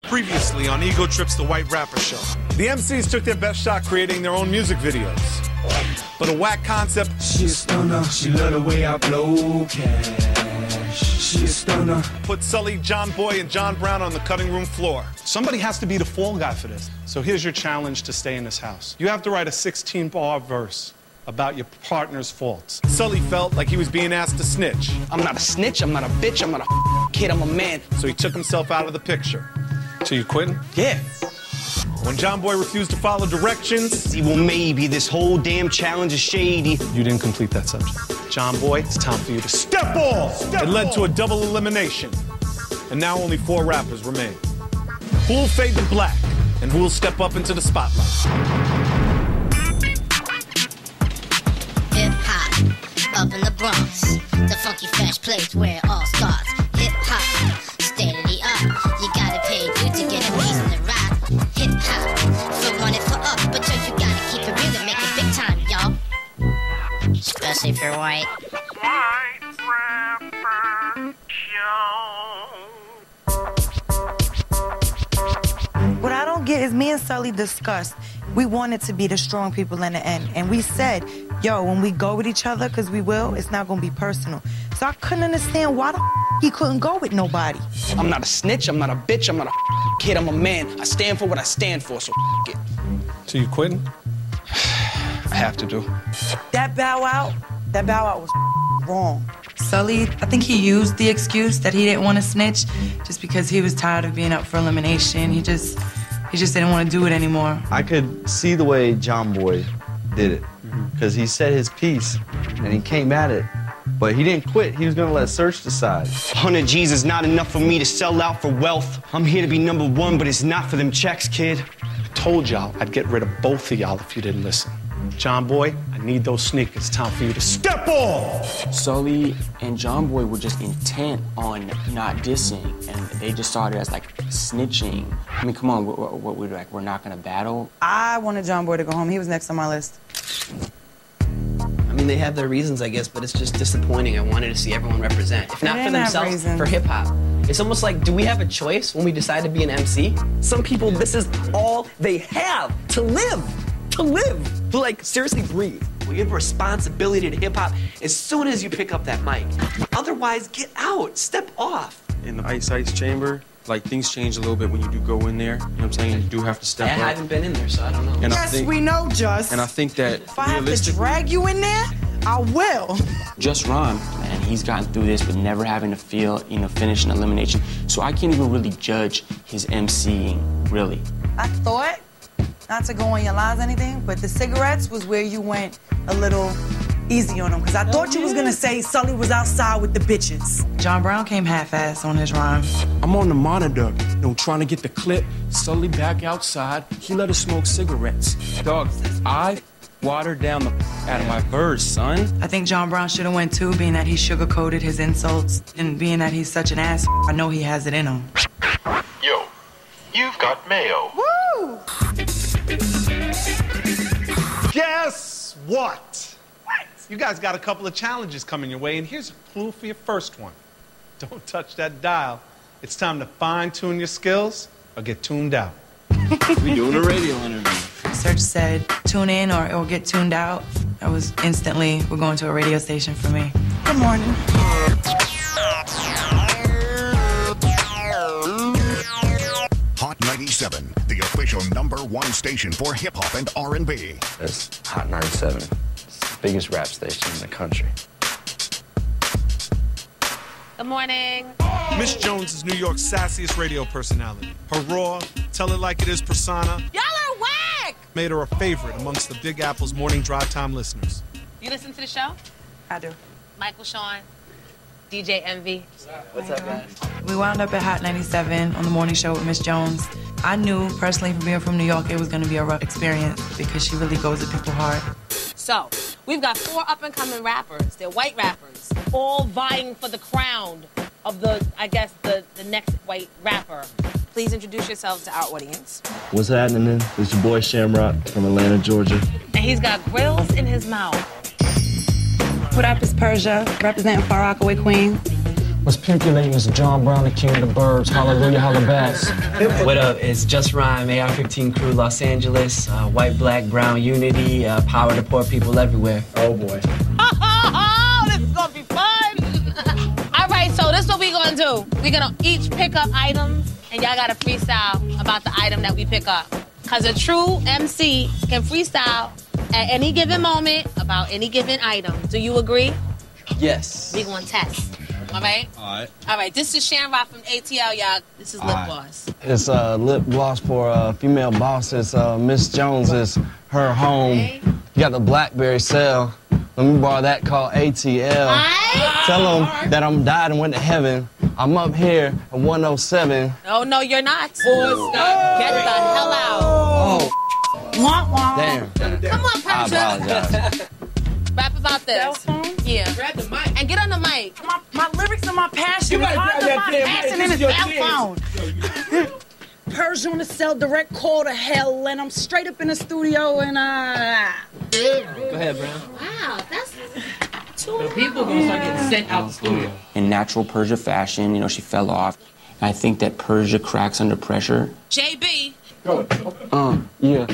Previously on Ego Trip's The White Rapper Show. The MCs took their best shot creating their own music videos. But a whack concept. She a stunner, she love the way I blow cash. She a stunner. Put Sully, John Boy, and John Brown on the cutting room floor. Somebody has to be the fall guy for this. So here's your challenge to stay in this house. You have to write a 16-bar verse about your partner's faults. Sully felt like he was being asked to snitch. I'm not a snitch, I'm not a bitch, I'm not a kid, I'm a man. So he took himself out of the picture. So you quitting? Yeah. When John Boy refused to follow directions. See, well, maybe this whole damn challenge is shady. You didn't complete that subject. John Boy, it's time for you to step off. It led to a double elimination. And now only 4 rappers remain. Who will fade to black? And who will step up into the spotlight? Hip-hop, up in the Bronx. The funky fresh place where it all starts. Hip-hop, state of the art. You gotta pay you to get a piece of the rock. Hip-hop, for one and for up. But yo, you gotta keep it real and make it big time, y'all. Especially if you're white. White Rapper Show. What I don't get is me and Sully discussed. We wanted to be the strong people in the end. And we said, yo, when we go with each other, because we will, it's not going to be personal. So I couldn't understand why the he couldn't go with nobody. I'm not a snitch, I'm not a bitch, I'm not a kid, I'm a man. I stand for what I stand for, so it. So you quitting? I have to do. That bow out was wrong. Sully, I think he used the excuse that he didn't want to snitch just because he was tired of being up for elimination. He just didn't want to do it anymore. I could see the way John Boy did it, because he said his piece and he came at it, but he didn't quit. He was gonna let Search decide. 100 G's is not enough for me to sell out for wealth. I'm here to be #1, but it's not for them checks, kid. I told y'all I'd get rid of both of y'all if you didn't listen. John Boy, I need those sneakers. Time for you to step off! Sully and John Boy were just intent on not dissing, and they just started as like snitching. I mean, come on, what we're like, we're not gonna battle. I wanted John Boy to go home. He was next on my list. I mean, they have their reasons, I guess, but it's just disappointing. I wanted to see everyone represent. If not for themselves, for hip-hop. It's almost like, do we have a choice when we decide to be an MC? Some people, this is all they have to live. To like, seriously breathe. We have a responsibility to hip-hop as soon as you pick up that mic. Otherwise, get out, step off. In the ice chamber, like, things change a little bit when you do go in there. You know what I'm saying? You do have to step up. I haven't been in there, so I don't know. And Yes, we know, Just. And I think that if I have to drag you in there, I will. Just Ron, man, he's gotten through this with never having to feel, finish an elimination. So I can't even really judge his MCing, really. I thought, not to go on your lines or anything, but the cigarettes was where you went a little easy on him, because I thought you was gonna say Sully was outside with the bitches. John Brown came half-assed on his rhyme. I'm on the monitor, trying to get the clip. Sully back outside. He let us smoke cigarettes. Dog, I watered down the out of my verse, son. I think John Brown should have went too, being that he sugar-coated his insults, and being that he's such an ass. I know he has it in him. Yo, you've got mayo. Woo! Guess what? You guys got a couple of challenges coming your way, and here's a clue for your first one. Don't touch that dial. It's time to fine-tune your skills or get tuned out. We doing a radio interview. Search said, tune in or get tuned out. I was instantly, we're going to a radio station for me. Good morning. Hot 97, the official #1 station for hip-hop and R&B. That's Hot 97. It's the biggest rap station in the country. Good morning. Miss Jones is New York's sassiest radio personality. Her raw, tell-it-like-it-is persona Y'all are whack! made her a favorite amongst the Big Apple's morning drive time listeners. You listen to the show? I do. Michael Sean, DJ Envy. What's up, guys? We wound up at Hot 97 on the morning show with Miss Jones. I knew, personally, from being from New York, it was going to be a rough experience because she really goes to people hard. So, we've got 4 up-and-coming rappers. They're white rappers, all vying for the crown of the next white rapper. Please introduce yourselves to our audience. What's happening? It's your boy Shamrock from Atlanta, Georgia. And he's got grills in his mouth. What up, it's Persia, representing Far Rockaway Queen. What's percolating is John Brown, the king of the birds. Hallelujah, holla back. What up? It's Just Rhyme, AR-15 crew, Los Angeles. White, black, brown unity. Power to poor people everywhere. Oh boy. This is gonna be fun. All right, so this is what we're gonna do. We're gonna each pick up items, and y'all gotta freestyle about the item that we pick up. Cause a true MC can freestyle at any given moment about any given item. Do you agree? Yes. We're gonna test. All right? All right, this is Shamrock from ATL, y'all. This is lip gloss. It's lip gloss for a female boss. It's Miss Jones. It's her home. You got the Blackberry cell. Let me borrow that called ATL. Tell them that I'm died and went to heaven. I'm up here at 107. Oh, no, you're not. Get the hell out. Oh. Damn. Come on, I apologize. Rap about this. Cell phone? Yeah. Grab the mic. And get on the mic. My lyrics and my passion. You It's gotta hard to grab find that damn passion mic. in a This is your cell phone. Persian on the cell, direct call to hell, and I'm straight up in the studio, and Go ahead, Brown. Wow, that's The people are gonna start getting sent out the studio. In natural Persia fashion, you know, she fell off. And I think that Persia cracks under pressure. JB. Yeah.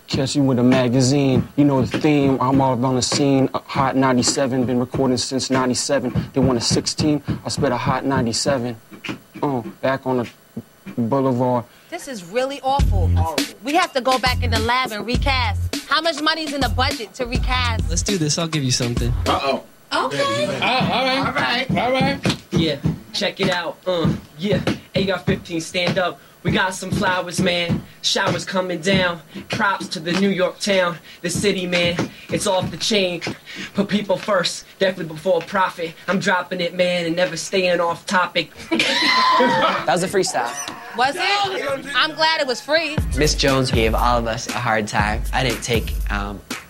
Catch you with a magazine. You know the theme. I'm all on the scene. Hot 97. Been recording since 97. They want a 16. I spit a hot 97. Back on the boulevard. This is really awful. We have to go back in the lab and recast. How much money's in the budget to recast? Let's do this. I'll give you something. Uh-oh. Okay. All right. Yeah, check it out. Yeah. AR-15, stand up. We got some flowers, man. Showers coming down. Props to the New York town. The city, man. It's off the chain. Put people first, definitely before profit. I'm dropping it, man, and never staying off topic. That was a freestyle. Was it? I'm glad it was free. Miss Jones gave all of us a hard time. I didn't take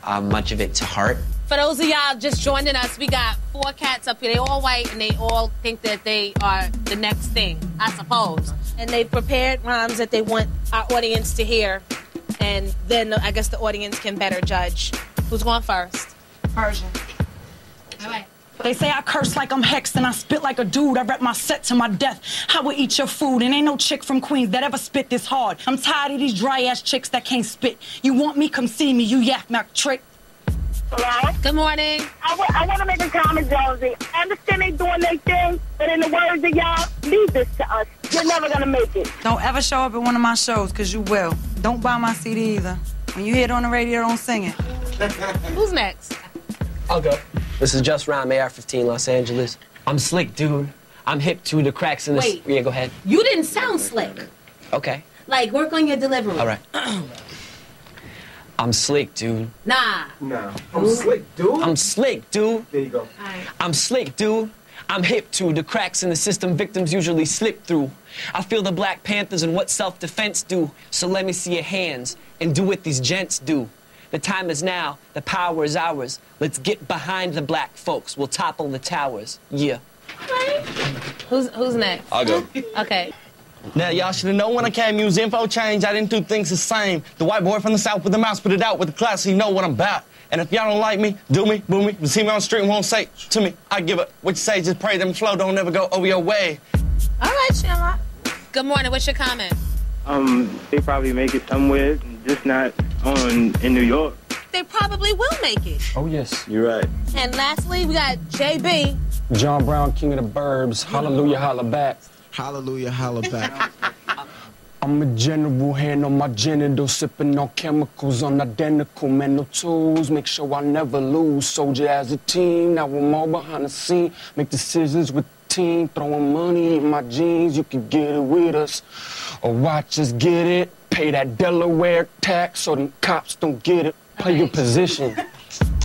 much of it to heart. For those of y'all just joining us, we got 4 cats up here. They all white, and they all think that they are the next thing, I suppose. And they prepared rhymes that they want our audience to hear. And then I guess the audience can better judge. Who's going first? Persian. All right. They say I curse like I'm hexed and I spit like a dude. I rep my set to my death. I would eat your food, and ain't no chick from Queens that ever spit this hard. I'm tired of these dry-ass chicks that can't spit. You want me, come see me, you yak knock trick. Hello? Good morning. I want to make a comment, Jonesy. I understand they doing their thing, but in the words of y'all, leave this to us. You're never going to make it. Don't ever show up at one of my shows, because you will. Don't buy my CD either. When you hear it on the radio, don't sing it. Who's next? I'll go. This is Just Rhyme, AR-15, Los Angeles. I'm slick, dude. I'm hip to the cracks in the... Wait. Yeah, go ahead. You didn't sound slick. Okay. Like, work on your delivery. All right. I'm slick, dude. Nah. I'm slick, dude. I'm slick, dude. There you go. All right. I'm slick, dude. I'm hip to the cracks in the system victims usually slip through. I feel the Black Panthers and what self-defense do. So let me see your hands and do what these gents do. The time is now. The power is ours. Let's get behind the black folks. We'll topple the towers. Yeah. Right. Who's next? I'll go. Okay. Now, y'all should have known when I came, use info change. I didn't do things the same. The white boy from the south with the mouth spit it out with the class, so you know what I'm about. And if y'all don't like me, do me, boo me. You see me on the street and won't say to me, I give up. What you say, just pray them flow don't ever go over your way. All right, Shamrock. Good morning. What's your comment? They probably make it somewhere, just not in New York. They probably will make it. Oh, yes. You're right. And lastly, we got JB. John Brown, king of the burbs. Hallelujah, holla back. Hallelujah, holla back. I'm a general, hand on my genitals, sipping on chemicals, unidentical mental tools. Make sure I never lose. Soldier as a team, now I'm all behind the scene. Make decisions with the team, throwing money in my jeans. You can get it with us, or watch us get it. Pay that Delaware tax so them cops don't get it. Play your position.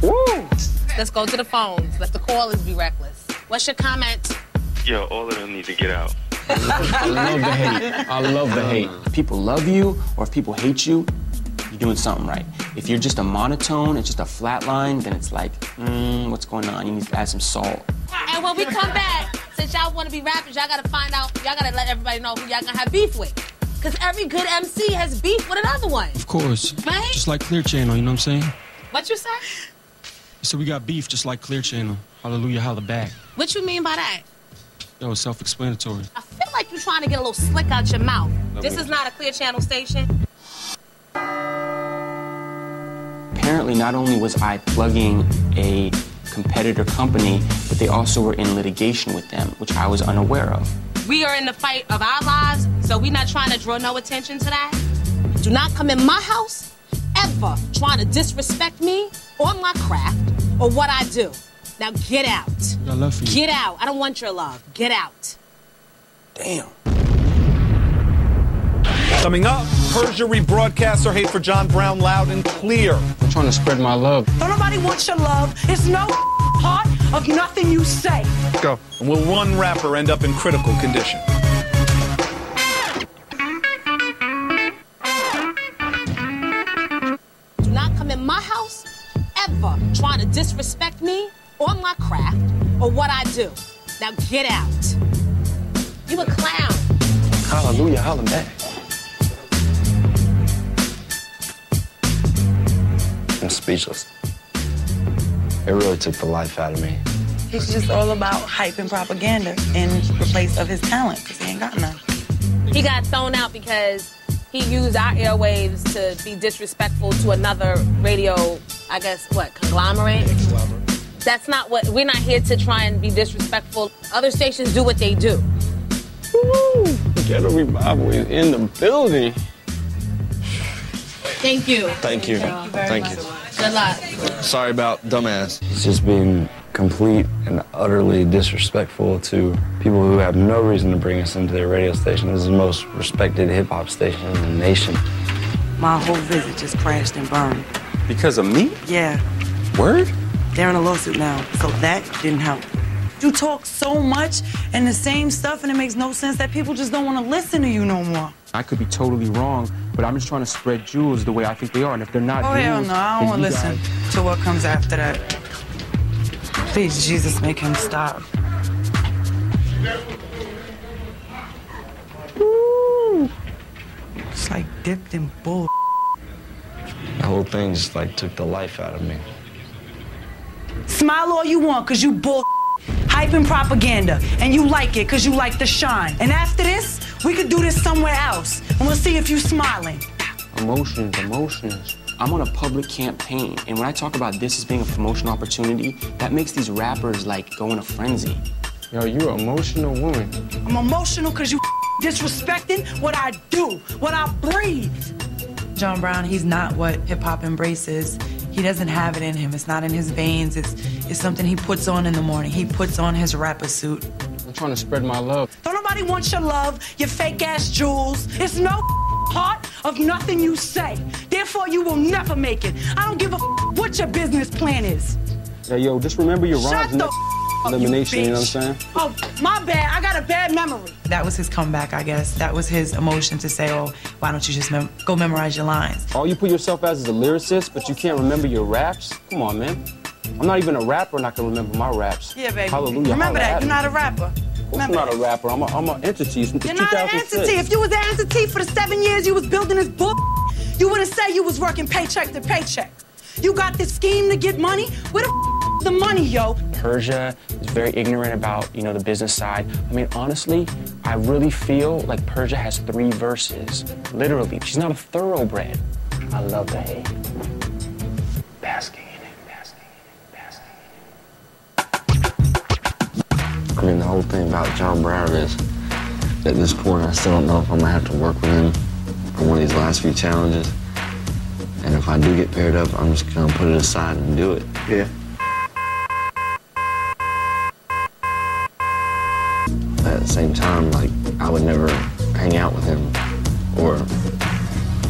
Woo! Let's go to the phones. Let the callers be reckless. What's your comment? Yo, all of them need to get out. I love the hate. I love the hate. If people love you or if people hate you, you're doing something right. If you're just a monotone, it's just a flat line, then it's like, what's going on? You need to add some salt. And when we come back, since y'all want to be rappers, y'all got to find out, y'all got to let everybody know who y'all going to have beef with. Because every good MC has beef with another one. Of course. Right? Just like Clear Channel, you know what I'm saying? What you say? So we got beef just like Clear Channel. Hallelujah, holla back. What you mean by that? That was self-explanatory. I feel like you're trying to get a little slick out your mouth. This is not a Clear Channel station. Apparently, not only was I plugging a competitor company, but they also were in litigation with them, which I was unaware of. We are in the fight of our lives, so we're not trying to draw no attention to that. Do not come in my house ever trying to disrespect me or my craft or what I do. Now get out. I got love for you. Get out. I don't want your love. Get out. Damn. Coming up, Persia rebroadcasts her hate for John Brown loud and clear. I'm trying to spread my love. Don't nobody want your love. It's no part of nothing you say. Go. And will one rapper end up in critical condition? Do not come in my house ever trying to disrespect me or my craft or what I do. Now get out. You a clown. Hallelujah, holla back. I'm speechless. It really took the life out of me. He's just all about hype and propaganda in replace of his talent, because he ain't got none. He got thrown out because he used our airwaves to be disrespectful to another radio, I guess, conglomerate? That's not what, we're not here to try and be disrespectful. Other stations do what they do. Woo! Ghetto Revival is in the building. Thank you. Thank you. Thank you. Good luck. Sorry about dumbass. He's just being complete and utterly disrespectful to people who have no reason to bring us into their radio station. This is the most respected hip-hop station in the nation. My whole visit just crashed and burned. Because of me? Yeah. Word? They're in a lawsuit now, so that didn't help. You talk so much and the same stuff, and it makes no sense that people just don't want to listen to you no more. I could be totally wrong, but I'm just trying to spread jewels the way I think they are, and if they're not jewels... Hell no, I don't want to listen to what comes after that. Please, Jesus, make him stop. Woo! It's like dipped in bull. The whole thing just took the life out of me. Smile all you want, cause you bull hype and propaganda. And you like it, cause you like the shine. And after this, we could do this somewhere else. And we'll see if you smiling. Emotions. I'm on a public campaign, and when I talk about this as being a promotional opportunity, that makes these rappers go in a frenzy. Yo, you're an emotional woman. I'm emotional cause you disrespecting what I do, what I breathe. John Brown, he's not what hip-hop embraces. He doesn't have it in him. It's not in his veins. It's something he puts on in the morning. He puts on his rapper suit. I'm trying to spread my love. Don't nobody want your love, your fake-ass jewels. It's no part of nothing you say. Therefore, you will never make it. I don't give a what your business plan is. Yeah, yo, just remember your rhymes next elimination, you know what I'm saying? Oh, my bad. I got a bad memory. That was his comeback, I guess. That was his emotion to say, oh, why don't you just go memorize your lines? All you put yourself as is a lyricist, but you can't remember your raps? Come on, man. I'm not even a rapper and I can remember my raps. Yeah, baby. Hallelujah. Remember that. You're not a rapper. I'm not a rapper. I'm an entity. You're not an entity. If you was an entity for the 7 years you was building this book, you wouldn't say you was working paycheck to paycheck. You got this scheme to get money? Where the money, yo? Persia is very ignorant about, the business side. I mean, honestly, I really feel like Persia has 3 verses. Literally. She's not a thoroughbred. I love the hate. Basking in it, basking in it, basking in it. I mean, the whole thing about John Brown is, at this point, I still don't know if I'm gonna have to work with him on one of these last few challenges. And if I do get paired up, I'm just gonna put it aside and do it. Yeah. At the same time, I would never hang out with him or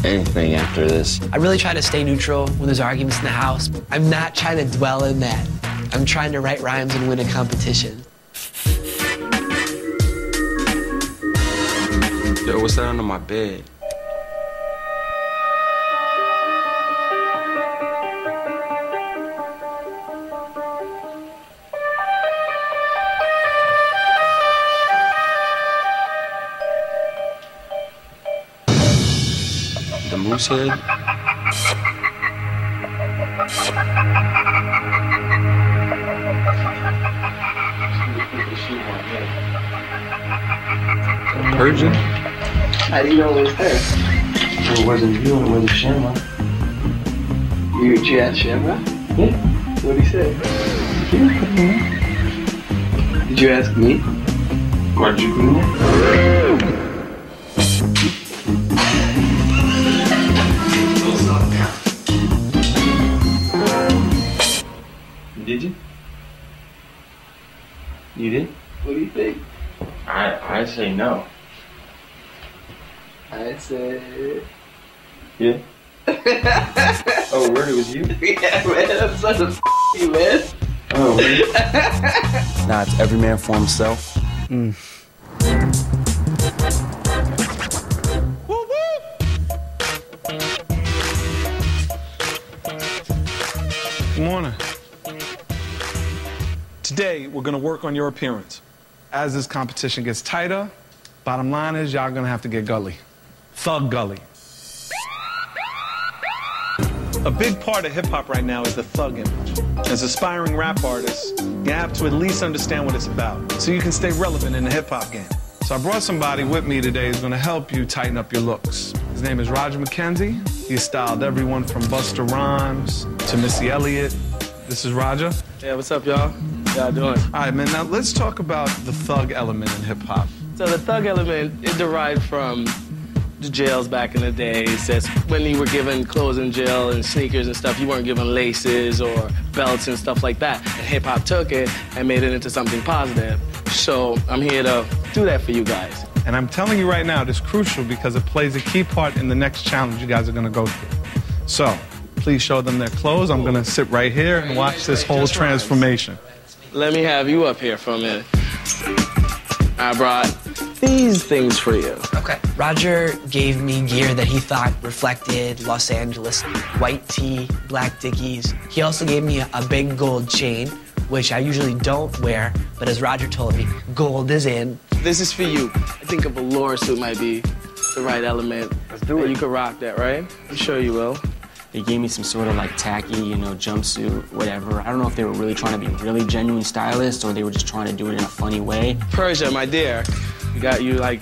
anything after this. I really try to stay neutral when there's arguments in the house. I'm not trying to dwell in that. I'm trying to write rhymes and win a competition. Yo, what's that under my bed? The moose head? Persian? How do you know it was her? It wasn't you, it was Shamrock. You asked Shamrock? Yeah. What'd he say? Did you ask me? Why did you put him there? Did you? You did? What do you think? I say no. I said... Yeah? Oh, word, it was you? Yeah, man, I'm such a you, man. Oh, really? Nah, it's every man for himself. Good morning. Today, we're gonna work on your appearance. As this competition gets tighter, bottom line is y'all gonna have to get gully. Thug gully. A big part of hip-hop right now is the thug image. As aspiring rap artists, you have to at least understand what it's about so you can stay relevant in the hip-hop game. So I brought somebody with me today who's gonna help you tighten up your looks. His name is Roger McKenzie. He's styled everyone from Busta Rhymes to Missy Elliott. This is Roger. Yeah, what's up, y'all? How y'all doing? All right, man, now let's talk about the thug element in hip-hop. So the thug element, it derived from the jails back in the days. That's when you were given clothes in jail and sneakers and stuff, you weren't given laces or belts and stuff like that. And hip-hop took it and made it into something positive. So I'm here to do that for you guys. And I'm telling you right now, it's crucial because it plays a key part in the next challenge you guys are gonna go through. So, please show them their clothes. I'm gonna sit right here and watch this whole transformation. Let me have you up here for a minute. I brought these things for you. Okay. Roger gave me gear that he thought reflected Los Angeles. White tee, black Dickies. He also gave me a big gold chain, which I usually don't wear, but as Roger told me, gold is in. This is for you. I think a velour suit might be the right element. Let's do it. You could rock that, right? I'm sure you will. They gave me some sort of like tacky, you know, jumpsuit, whatever. I don't know if they were really trying to be really genuine stylists or they were just trying to do it in a funny way. Persia, my dear, we got you like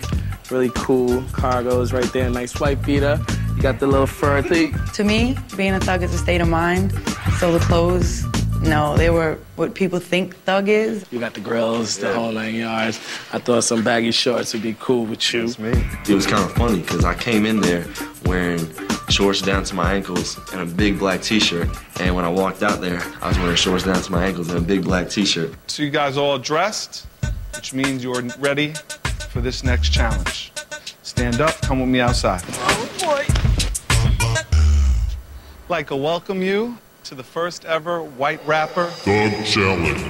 really cool cargos right there, nice white beater. You got the little fur thing. To me, being a thug is a state of mind. So the clothes, no, they were what people think thug is. You got the grills, the whole 9 yards. I thought some baggy shorts would be cool with you. That's me. It was kind of funny because I came in there wearing shorts down to my ankles and a big black t-shirt. And when I walked out there, I was wearing shorts down to my ankles and a big black t-shirt. So you guys all dressed, which means you're ready for this next challenge. Stand up, come with me outside. Oh, boy. Like to welcome you to the first ever white rapper Thug Challenge.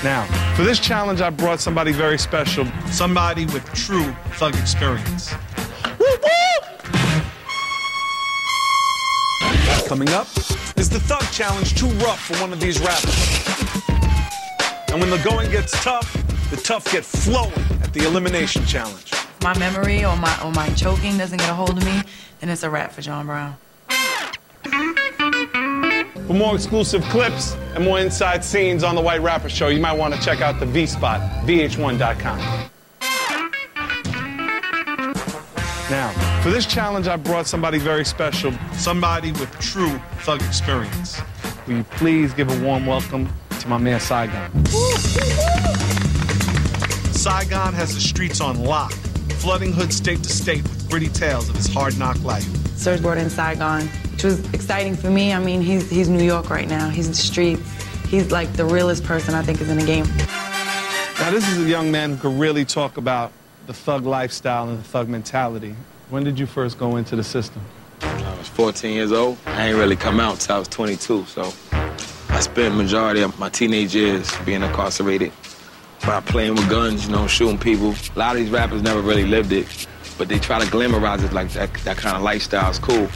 Now, for this challenge, I brought somebody very special, somebody with true thug experience. Woo woo! Coming up is the Thug Challenge, too rough for one of these rappers. And when the going gets tough, the tough get flowing at the Elimination Challenge. My memory or my choking doesn't get a hold of me, then it's a wrap for John Brown. For more exclusive clips and more inside scenes on The White Rapper Show, you might want to check out the V-Spot, Vh1.com. Now, for this challenge, I brought somebody very special, somebody with true thug experience. Will you please give a warm welcome to my man, Saigon. Saigon has the streets on lock, flooding hood state to state with gritty tales of his hard knock life. Surfboard in Saigon, which was exciting for me. I mean, he's New York right now. He's the streets. He's like the realest person I think is in the game. Now, this is a young man who could really talk about the thug lifestyle and the thug mentality. When did you first go into the system? I was 14 years old. I ain't really come out until I was 22, so I spent the majority of my teenage years being incarcerated by playing with guns, you know, shooting people. A lot of these rappers never really lived it, but they try to glamorize it like that kind of lifestyle is cool.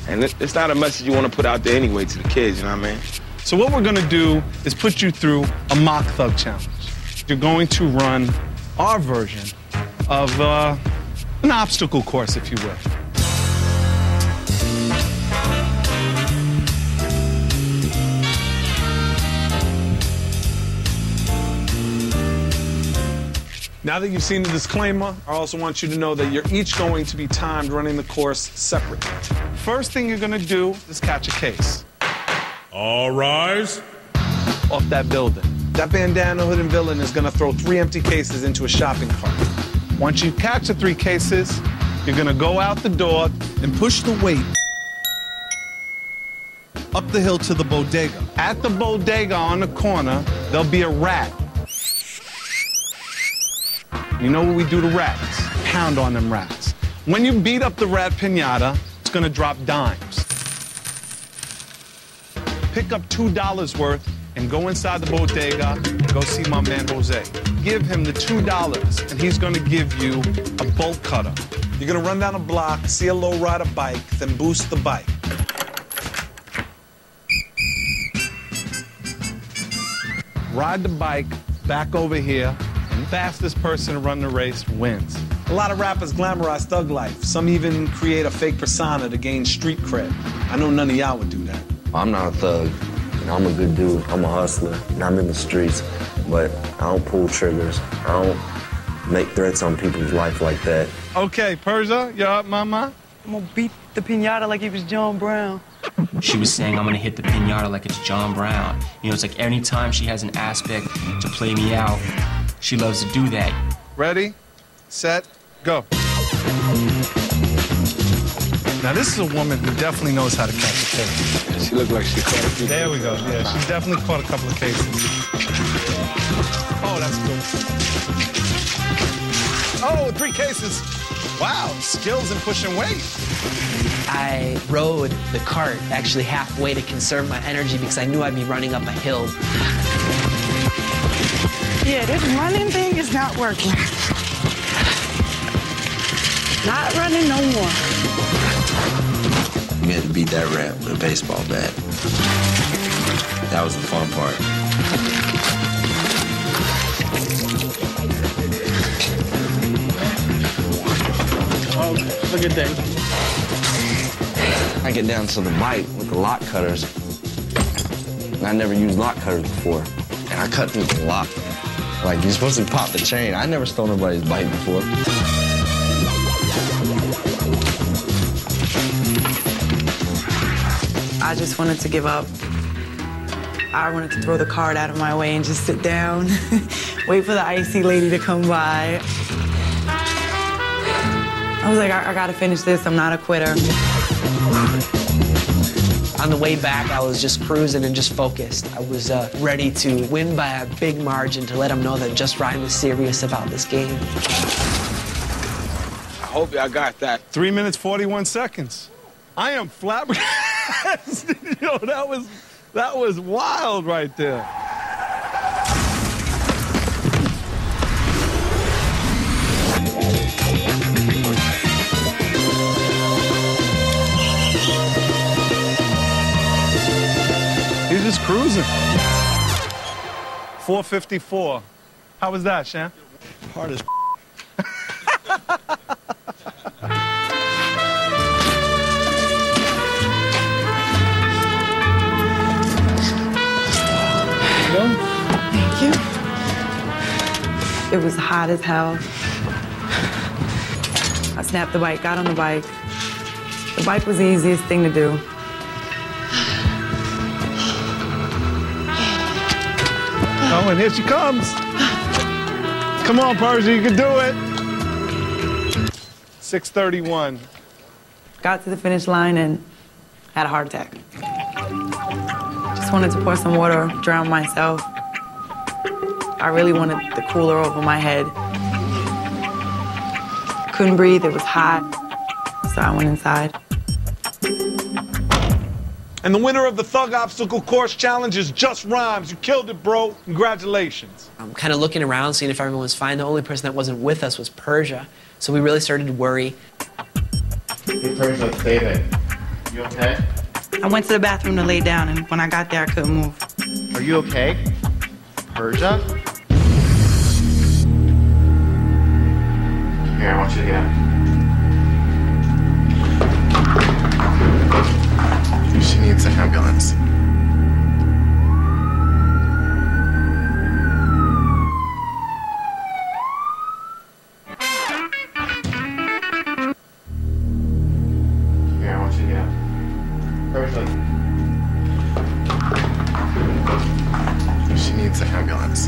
And it's not a message you want to put out there anyway to the kids, you know what I mean? So what we're gonna do is put you through a mock thug challenge. You're going to run our version of an obstacle course, if you will. Now that you've seen the disclaimer, I also want you to know that you're each going to be timed running the course separately. First thing you're gonna do is catch a case. All rise. Off that building. That bandana hooded villain is gonna throw 3 empty cases into a shopping cart. Once you catch the 3 cases, you're gonna go out the door and push the weight up the hill to the bodega. At the bodega on the corner, there'll be a rat. You know what we do to rats? Pound on them rats. When you beat up the rat pinata, it's gonna drop dimes. Pick up $2 worth and go inside the bodega and go see my man Jose. Give him the $2 and he's gonna give you a bolt cutter. You're gonna run down a block, see a lowrider bike, then boost the bike. Ride the bike back over here, and the fastest person to run the race wins. A lot of rappers glamorize thug life. Some even create a fake persona to gain street cred. I know none of y'all would do that. I'm not a thug. You know, I'm a good dude. I'm a hustler, and I'm in the streets. But I don't pull triggers. I don't make threats on people's life like that. Okay, Persia, you up, mama? I'm gonna beat the pinata like he was John Brown. She was saying, I'm gonna hit the pinata like it's John Brown. You know, it's like anytime she has an aspect to play me out, she loves to do that. Ready, set, go. Now, this is a woman who definitely knows how to catch a case. She looked like she caught a few. There we go. Yeah, she definitely caught a couple of cases. Oh, that's good. Oh, 3 cases. Wow, skills in pushing weight. I rode the cart actually halfway to conserve my energy because I knew I'd be running up a hill. Yeah, this running thing is not working. Not running no more. We had to beat that rat with a baseball bat. That was the fun part. Oh, look at that. I get down to the bike with the lock cutters. And I never used lock cutters before. And I cut through the lock. Like, you're supposed to pop the chain. I never stole nobody's bike before. I just wanted to give up. I wanted to throw the cart out of my way and just sit down, wait for the icy lady to come by. I was like, I gotta finish this. I'm not a quitter. On the way back, I was just cruising and just focused. I was ready to win by a big margin to let them know that Just Rhyme is serious about this game. I hope y'all got that. 3 minutes, 41 seconds. I am flabbergasted. Yo, that was wild right there. He's just cruising. 4:54. How was that, Shan? Hard as Thank you. It was hot as hell. I snapped the bike, got on the bike. The bike was the easiest thing to do. Oh, and here she comes. Come on, Persia, you can do it. 6:31. Got to the finish line and had a heart attack. Just wanted to pour some water, drown myself. I really wanted the cooler over my head. Couldn't breathe, it was hot, so I went inside. And the winner of the Thug Obstacle Course Challenge is Just Rhymes. You killed it, bro. Congratulations. I'm kind of looking around, seeing if everyone was fine. The only person that wasn't with us was Persia, so we really started to worry. Hey, Persia, stay there. You okay? I went to the bathroom to lay down, and when I got there, I couldn't move. Are you okay? Persia? Here, I want you to get out. She needs an ambulance. She needs an ambulance.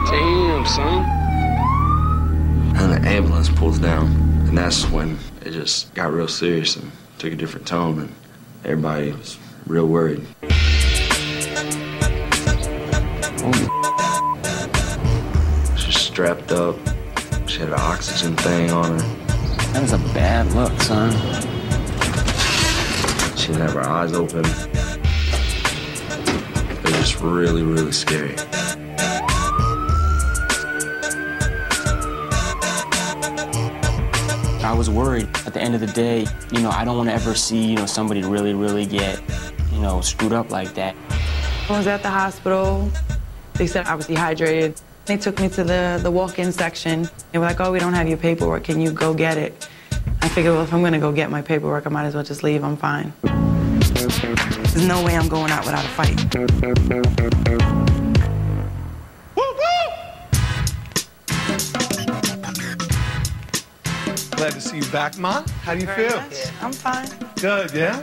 Damn, son. And the ambulance pulls down, and that's when it just got real serious and took a different tone, and everybody was real worried. She's strapped up. She had an oxygen thing on her. That was a bad look, son. She didn't have her eyes open. It was just really, really scary. I was worried. At the end of the day, you know, I don't want to ever see, you know, somebody really get, you know, screwed up like that. I was at the hospital. They said I was dehydrated. They took me to the walk-in section. They were like, oh, we don't have your paperwork. Can you go get it? I figured, well, if I'm gonna go get my paperwork, I might as well just leave. I'm fine. There's no way I'm going out without a fight. Glad to see you back, Ma. How do you feel? I'm fine. Good, yeah?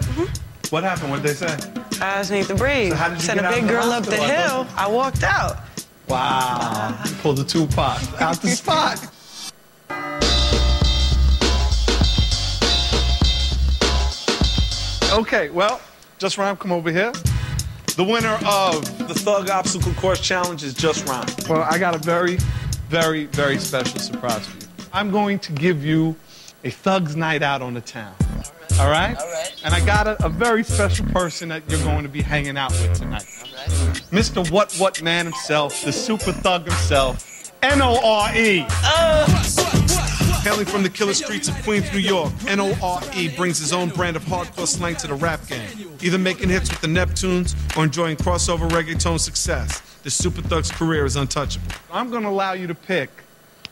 What happened? What did they say? I just need to breathe. So how did you Sent get a out big of the girl up the hospital? hill. I walked out. Wow. You pulled the Tupac out the spot. Okay, well, Just Rhyme, come over here. The winner of the Thug Obstacle Course Challenge is Just Rhyme. Well, I got a very, very, very special surprise for you. I'm going to give you a Thug's Night Out on the town. All right? All right. And I got a very special person that you're going to be hanging out with tonight. All right. Mr. What Man himself, the super thug himself, N.O.R.E. Hailing from the killer streets of Queens, New York, N.O.R.E. brings his own brand of hardcore slang to the rap game. Either making hits with the Neptunes or enjoying crossover reggaeton success, the super thug's career is untouchable. I'm going to allow you to pick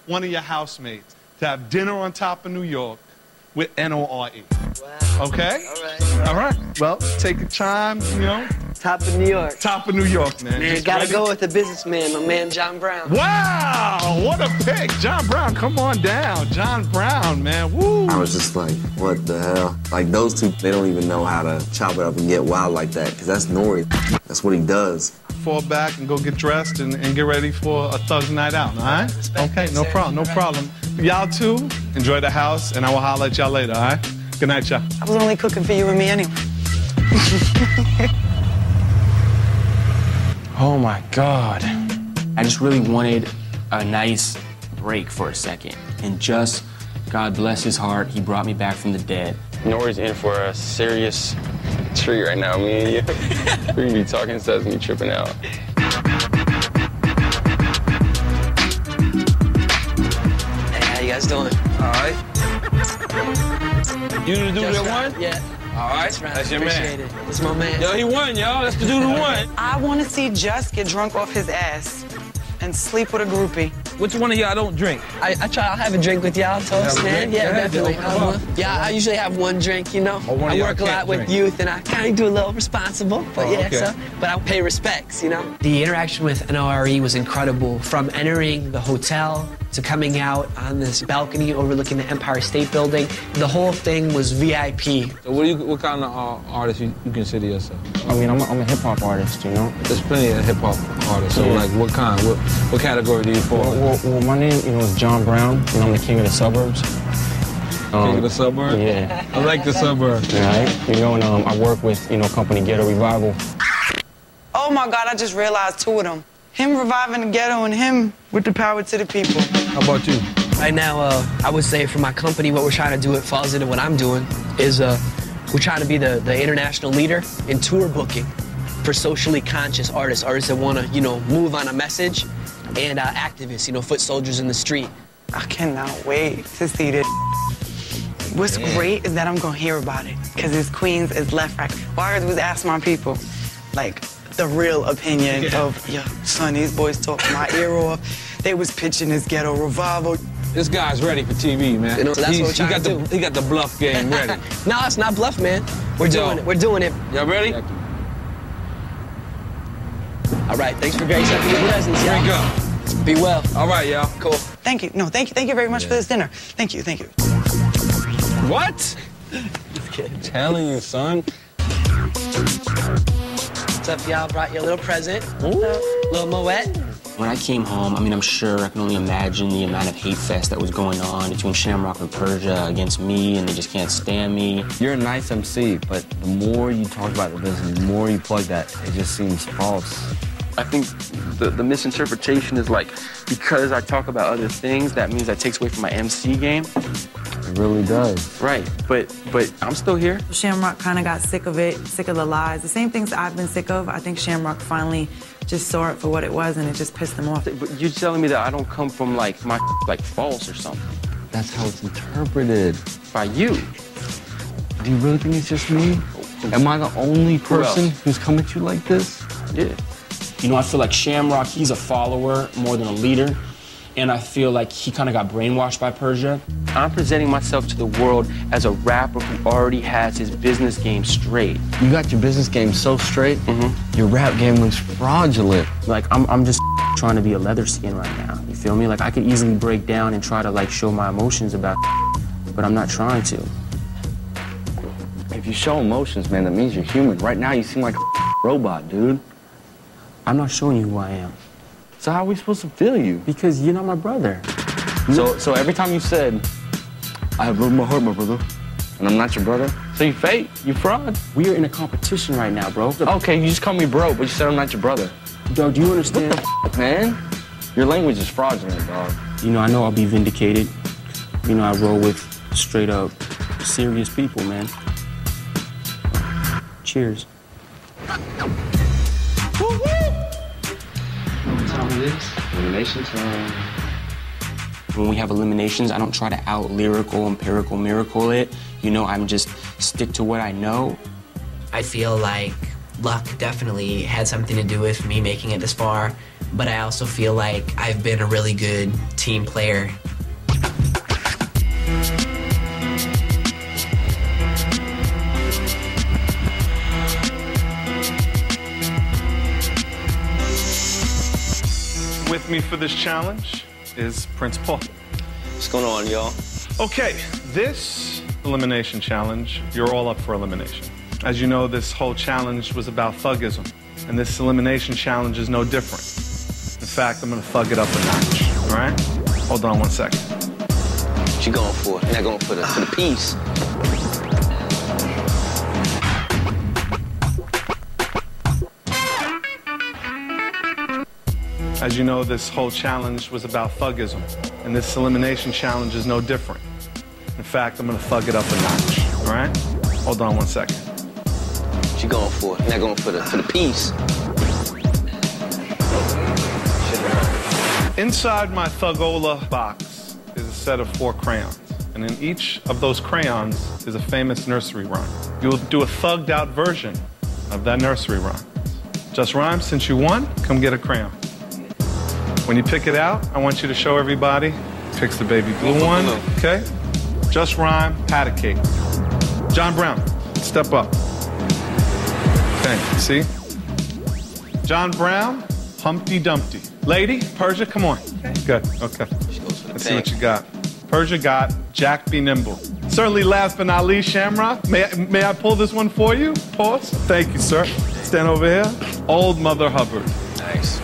one of your housemates to have dinner on top of New York with N.O.R.E. Wow. Okay? All right. All right. Well, take a time, you know. Top of New York. Top of New York, man. Man, gotta go with the businessman, my man John Brown. Wow, what a pick. John Brown, come on down. John Brown, man, woo. I was just like, what the hell? Like, those two, they don't even know how to chop it up and get wild like that, because that's Nori. That's what he does. Fall back and go get dressed and get ready for a Thug's Night Out, all right? Okay, no problem, no problem. Y'all too, enjoy the house, and I will holler at y'all later, all right? Good night, y'all. I was only cooking for you and me anyway. Oh my God. I just really wanted a nice break for a second. And just, God bless his heart, he brought me back from the dead. Nori's in for a serious treat right now, me and you. We're gonna be talking instead of me tripping out. Hey, how you guys doing? All right. You the dude that won? Yeah. All right, that's your man. That's my man. Yo, he won, y'all. That's the dude who won. I want to see Just get drunk off his ass and sleep with a groupie. Which one of y'all don't drink? I try. I'll have a drink with y'all, toast, man. Yeah, definitely. I usually have one drink, you know. I work a lot with youth, and I kind of do a little responsible, but but I pay respects, you know. The interaction with N.O.R.E. was incredible. From entering the hotel to coming out on this balcony overlooking the Empire State Building, the whole thing was VIP. So what kind of artist you consider yourself? I mean, I'm a hip-hop artist, you know? There's plenty of hip-hop artists, so like what kind? What category do you fall in? Well, my name, you know, is John Brown, and I'm the king of the suburbs. King of the suburbs? Yeah. I like the suburbs. Right? You know, and I work with, you know, company Ghetto Revival. Oh my God, I just realized two of them. Him reviving the ghetto and him with the power to the people. How about you? Right now, I would say for my company, what we're trying to do, it falls into what I'm doing, is we're trying to be the international leader in tour booking for socially conscious artists that want to, you know, move on a message, and activists, you know, foot soldiers in the street. I cannot wait to see this. What's great is that I'm gonna hear about it, because it's Queens, it's left, right. All I heard was ask my people, like, the real opinion of, yo, son, these boys talking my ear off. They was pitching this Ghetto Revival. This guy's ready for TV, man. You know, so that's what we're trying to do. He got the bluff game ready. No, it's not bluff, man. We're doing it. We're doing it. Y'all ready? All right, thanks for gracing us with your presence, y'all. Here we go. Be well. All right, y'all. Cool. Thank you. No, thank you very much for this dinner. Thank you. What? Just kidding. I'm telling you, son. What's up, y'all? Brought you a little present. Little Moet. When I came home, I mean, I'm sure I can only imagine the amount of hate fest that was going on between Shamrock and Persia against me, and they just can't stand me. You're a nice MC, but the more you talk about the business, the more you plug that, it just seems false. I think the misinterpretation is like, because I talk about other things, that means that takes away from my MC game. It really does. Right, but I'm still here. Shamrock kind of got sick of it, sick of the lies. The same things I've been sick of. I think Shamrock finally just saw it for what it was, and it just pissed him off. But you're telling me that I don't come from like my like false or something. That's how it's interpreted. By you. Do you really think it's just me? Am I the only person who's coming to you like this? Yeah. You know, I feel like Shamrock, he's a follower more than a leader. And I feel like he kind of got brainwashed by Persia. I'm presenting myself to the world as a rapper who already has his business game straight. You got your business game so straight, your rap game looks fraudulent. Like, I'm just trying to be a leather skin right now. You feel me? Like, I could easily break down and try to, like, show my emotions about but I'm not trying to. If you show emotions, man, that means you're human. Right now, you seem like a robot, dude. I'm not showing you who I am. So how are we supposed to feel you? Because you're not my brother. So every time you said, I have love in my heart, my brother, and I'm not your brother, so you fake, you fraud. We are in a competition right now, bro. Okay, you just call me bro, but you said I'm not your brother. Dog, do you understand? What the man? Your language is fraudulent, dog. You know, I know I'll be vindicated. You know, I roll with straight up serious people, man. Cheers. Elimination time. When we have eliminations, I don't try to out-lyrical, empirical, miracle it. You know, I'm just stick to what I know. I feel like luck definitely had something to do with me making it this far, but I also feel like I've been a really good team player. With me for this challenge is Prince Paul. What's going on, y'all? Okay, this elimination challenge, you're all up for elimination. As you know, this whole challenge was about thuggism, and this elimination challenge is no different. In fact, I'm gonna thug it up a notch, all right? Hold on 1 second. What you going for? You're not going for the peace. As you know, this whole challenge was about thuggism, and this elimination challenge is no different. In fact, I'm gonna thug it up a notch, all right? Hold on 1 second. What you going for? You're not going for the peace. Inside my Thugola box is a set of 4 crayons, and in each of those crayons is a famous nursery rhyme. You'll do a thugged out version of that nursery rhyme. Just Rhyme, since you won, come get a crayon. When you pick it out, I want you to show everybody. Picks the baby blue one, okay? Just Rhyme, patty cake. John Brown, step up. Okay, see? John Brown, Humpty Dumpty. Lady, Persia, come on. Good, okay. Let's see what you got. Persia got Jack Be Nimble. Certainly last but not least, Shamrock. May I pull this one for you? Pause. Thank you, sir. Stand over here. Old Mother Hubbard. Nice.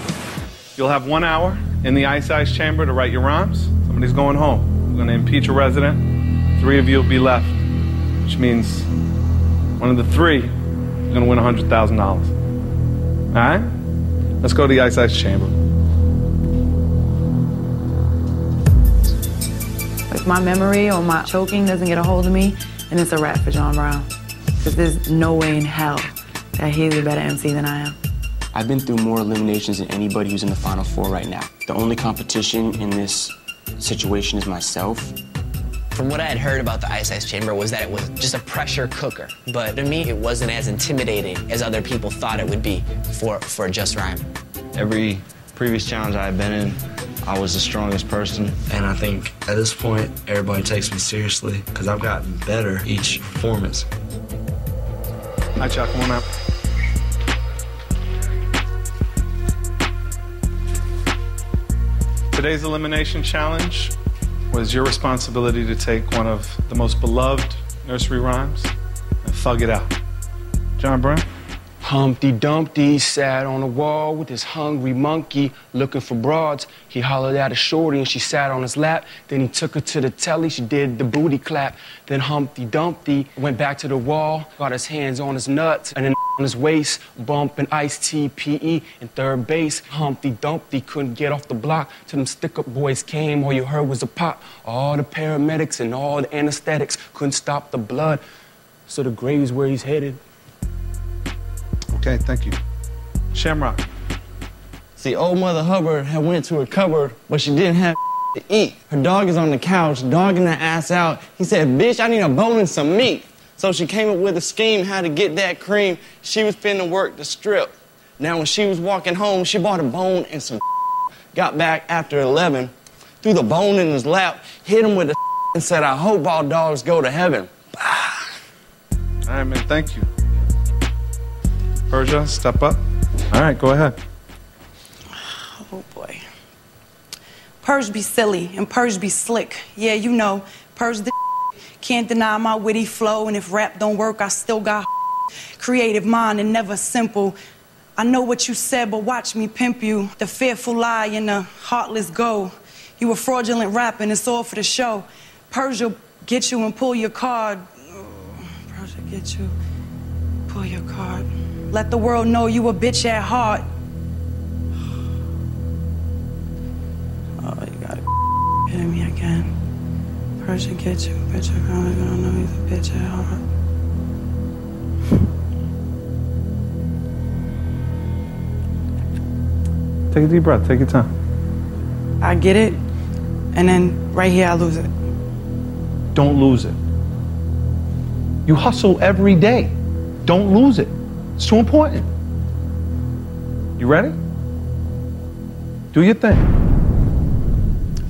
You'll have 1 hour in the ice chamber to write your rhymes. Somebody's going home. We're gonna impeach a resident. 3 of you will be left, which means one of the 3 is gonna win $100,000. All right? Let's go to the ice chamber. If my memory or my choking doesn't get a hold of me, then it's a wrap for John Brown. Because there's no way in hell that he's a better MC than I am. I've been through more eliminations than anybody who's in the Final Four right now. The only competition in this situation is myself. From what I had heard about the Ice Chamber was that it was just a pressure cooker. But to me, it wasn't as intimidating as other people thought it would be for Just Rhyme. Every previous challenge I've been in, I was the strongest person. And I think at this point, everybody takes me seriously because I've gotten better each performance. Hi, Chuck, come on up. Today's elimination challenge was your responsibility to take one of the most beloved nursery rhymes and thug it out. John Brown? Humpty Dumpty sat on a wall with his hungry monkey looking for broads. He hollered at a shorty and she sat on his lap. Then he took her to the telly, she did the booty clap. Then Humpty Dumpty went back to the wall, got his hands on his nuts and then on his waist, bumping Ice-T, P.E. in third base. Humpty Dumpty couldn't get off the block till them stick-up boys came. All you heard was a pop. All the paramedics and all the anesthetics couldn't stop the blood. So the grave's where he's headed. Okay, thank you. Shamrock. See, old Mother Hubbard had went to her cupboard, but she didn't have to eat. Her dog is on the couch, dogging her ass out. He said, bitch, I need a bone and some meat. So she came up with a scheme how to get that cream. She was finna work the strip. Now, when she was walking home, she bought a bone and some got back after 11, threw the bone in his lap, hit him with the and said, I hope all dogs go to heaven. All right, man, thank you. Persia, step up. All right, go ahead. Oh, boy. Purge be silly and Purge be slick. Yeah, you know, Purge the can't deny my witty flow, and if rap don't work, I still got creative mind and never simple. I know what you said, but watch me pimp you. The fearful lie and the heartless go. You a fraudulent rap and it's all for the show. Persia get you and pull your card. Persia get you, pull your card. Let the world know you a bitch at heart. Oh, you got it. Hitting me again. Persia get you, bitch at heart. I don't know he's a bitch at heart. Take a deep breath, take your time. I get it, and then right here I lose it. Don't lose it. You hustle every day. Don't lose it. It's too important. You ready? Do your thing.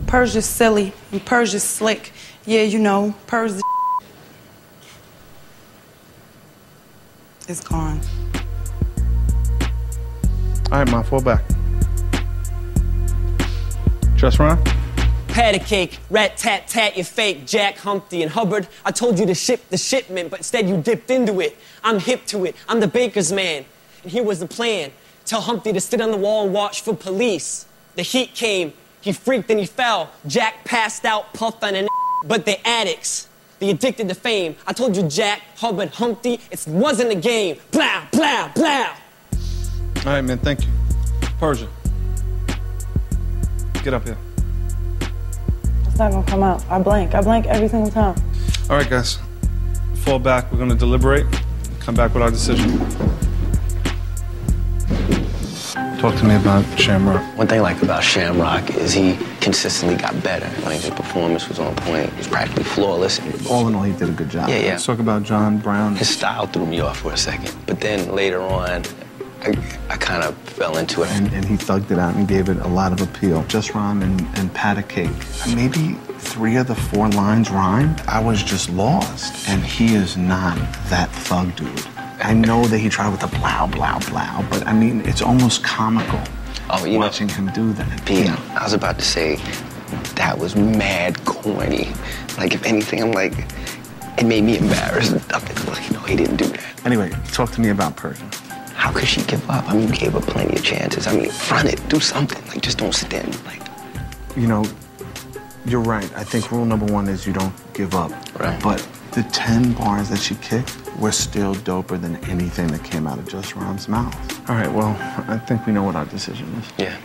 Persia's silly and Persia's slick. Yeah, you know, Persia. It's gone. All right, Ma, fall back. Just run. Patty cake, rat-tat-tat, you fake, Jack, Humpty, and Hubbard. I told you to ship the shipment, but instead you dipped into it. I'm hip to it. I'm the baker's man. And here was the plan. Tell Humpty to sit on the wall and watch for police. The heat came. He freaked and he fell. Jack passed out, puffing and but they're addicts. They addicted to fame. I told you, Jack, Hubbard, Humpty, it wasn't a game. Blah, blah, blah. All right, man, thank you. Persia. Get up here. It's not gonna come out. I blank every single time. All right, guys. Fall back. We're gonna deliberate. Come back with our decision. Talk to me about Shamrock. One thing I like about Shamrock is he consistently got better. Like, his performance was on point. He was practically flawless. All in all, he did a good job. Yeah, yeah. Let's talk about John Brown. His style threw me off for a second. But then later on, I kind of fell into it. And he thugged it out and gave it a lot of appeal. Just Rhyme and Pat a Cake. Maybe 3 of the 4 lines rhymed. I was just lost. And he is not that thug dude. I know that he tried with the blah, blah, blah, but I mean, it's almost comical watching him do that. Yeah, I was about to say, that was mad corny. Like, if anything, I'm like, it made me embarrassed. I'm like, no, he didn't do that. Anyway, talk to me about Persia. How could she give up? I mean, you gave her plenty of chances. I mean, front it, do something. Like, just don't sit there and, like... You know, you're right. I think rule number 1 is you don't give up. Right. But the 10 bars that she kicked were still doper than anything that came out of Just Rhyme's mouth. All right, well, I think we know what our decision is. Yeah.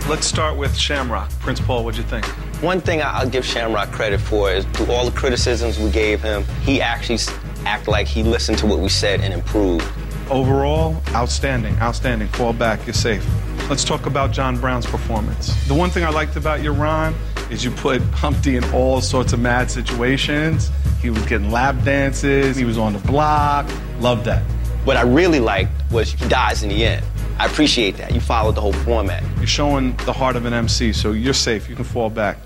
Let's start with Shamrock. Prince Paul, what'd you think? One thing I'll give Shamrock credit for is through all the criticisms we gave him, he actually acted like he listened to what we said and improved. Overall, outstanding, outstanding. Fall back, you're safe. Let's talk about John Brown's performance. The one thing I liked about your rhyme is you put Humpty in all sorts of mad situations. He was getting lap dances, he was on the block. Loved that. What I really liked was he dies in the end. I appreciate that. You followed the whole format. You're showing the heart of an MC, so you're safe. You can fall back.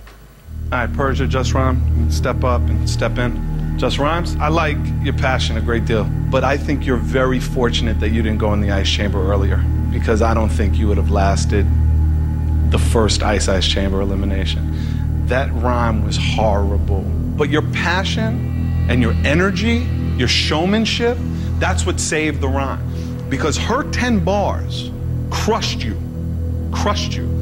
All right, Persia, Just Rhyme, step up and step in. Just Rhymes, I like your passion a great deal, but I think you're very fortunate that you didn't go in the ice chamber earlier, because I don't think you would have lasted the first ice chamber elimination. That rhyme was horrible, but your passion and your energy, your showmanship, that's what saved the rhyme, because her 10 bars crushed you.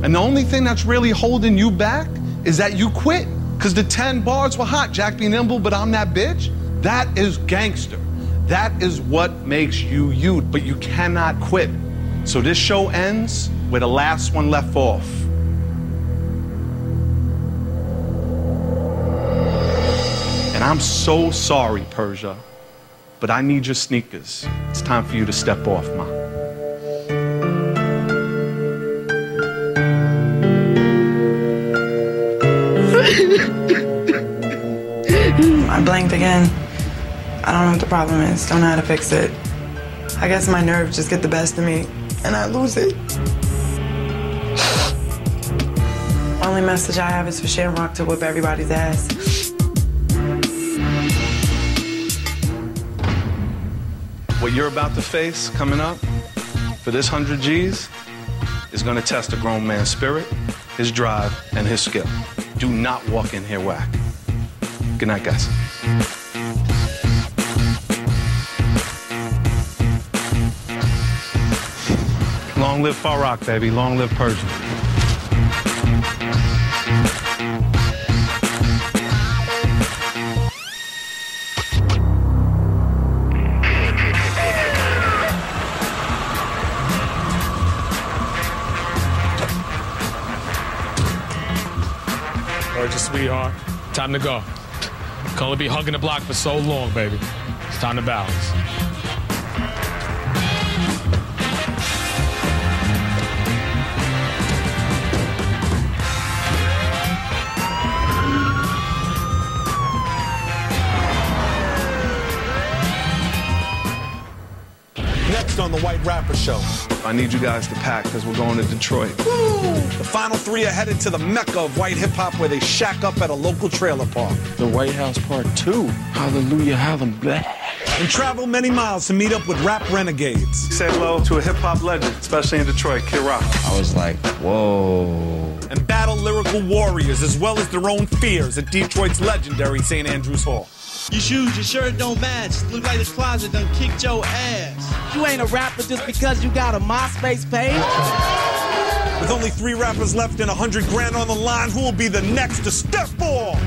And the only thing that's really holding you back is that you quit. Because the 10 bars were hot. Jack be nimble, but I'm that bitch. That is gangster. That is what makes you you. But you cannot quit. So this show ends where the last one left off. And I'm so sorry, Persia, but I need your sneakers. It's time for you to step off, ma. I blanked again. I don't know what the problem is. Don't know how to fix it. I guess my nerves just get the best of me, and I lose it. Only message I have is for Shamrock to whip everybody's ass. What you're about to face coming up for this 100 G's is going to test a grown man's spirit, his drive, and his skill. Do not walk in here whack. Good night, guys. Long live Farak, baby. Long live Persia. Persia, sweetheart. Time to go. Can only be hugging the block for so long, baby. It's time to balance. Next on the White Rapper Show. I need you guys to pack because we're going to Detroit. Woo! The final three are headed to the mecca of white hip-hop where they shack up at a local trailer park. The White House Part 2. Hallelujah, hallelujah. And travel many miles to meet up with rap renegades. Say hello to a hip-hop legend, especially in Detroit, Kid Rock. I was like, whoa. And battle lyrical warriors as well as their own fears at Detroit's legendary St. Andrews Hall. Your shoes, your shirt don't match. Look like this closet done kicked your ass. You ain't a rapper just because you got a MySpace page. With only 3 rappers left and 100 grand on the line, who will be the next to step off?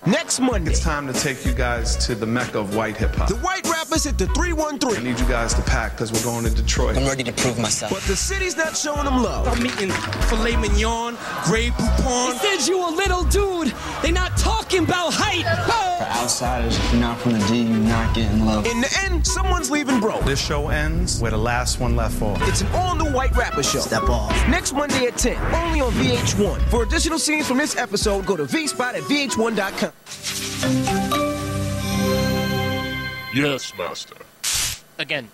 Next Monday. It's time to take you guys to the mecca of white hip-hop. The White Rappers at the 313. I need you guys to pack because we're going to Detroit. I'm ready to prove myself. But the city's not showing them love. I'm eating filet mignon, Grey Poupon. They said you a little dude. They not talking about height. For outsiders, if you're not from the D, you're not getting love. In the end, someone's leaving broke. This show ends where the last one left off. It's an all-new White Rapper Show. Step off. Next Monday at 10, only on VH1. For additional scenes from this episode, go to VSpot at VH1.com. Yes, master. Again,